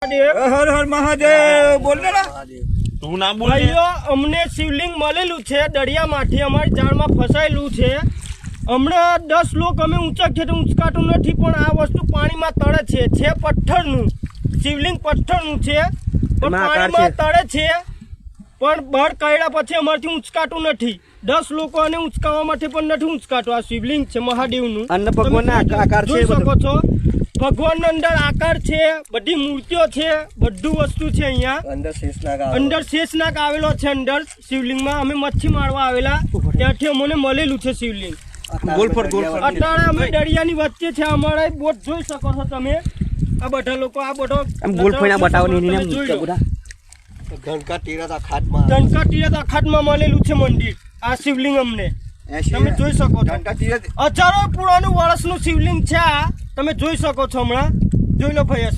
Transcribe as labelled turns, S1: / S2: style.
S1: મહાદેવ.
S2: હર હર મહાદેવ. બોલ ને
S3: તું ના બોલ.
S1: ભાઈઓ અમને શિવલિંગ મળેલું છે દરિયામાંથી, અમારી જાળમાં ફસાયેલું છે. હમણાં 10 લોકો અમે ઊંચા ખેતર ઉંચકાતું નથી, પણ આ વસ્તુ પાણીમાં તળે છે પથ્થરનું શિવલિંગ, પથ્થરનું છે પણ પાણીમાં તળે છે. પણ બળ કાઢ્યા પછી અમારથી ઊંચકાતું નથી. 10 લોકોને ઊંચકાવવા માટે પણ નથી ઊંચકાતું. આ શિવલિંગ છે મહાદેવનું.
S2: અને ભગવાનના આકાર છે,
S1: જોઈ શકો છો. ભગવાનનો અંદર આકાર છે, બધી મૂર્તિઓ છે, બધું વસ્તુ છે. અહીંયા અંદર શેષનાગ આવેલો છે. અંદર શિવલિંગમાં અમે મચ્છી મારવા આવેલા, ત્યાંથી અમને મળેલું છે શિવલિંગ. અત્યારે અમે દરિયાની વચ્ચે છે. અમારા બોટ જોઈ શકો છો તમે. આ બધા લોકો આ બધો ધનકા તીરથ અખાતમાં મળેલું છે મંદિર. આ શિવલિંગ અમને તમે જોઈ શકો છો. હજારો પુરાણું વર્ષનું શિવલિંગ છે આ. તમે જોઈ શકો છો. હમણાં જોઈ લો ભાઈ.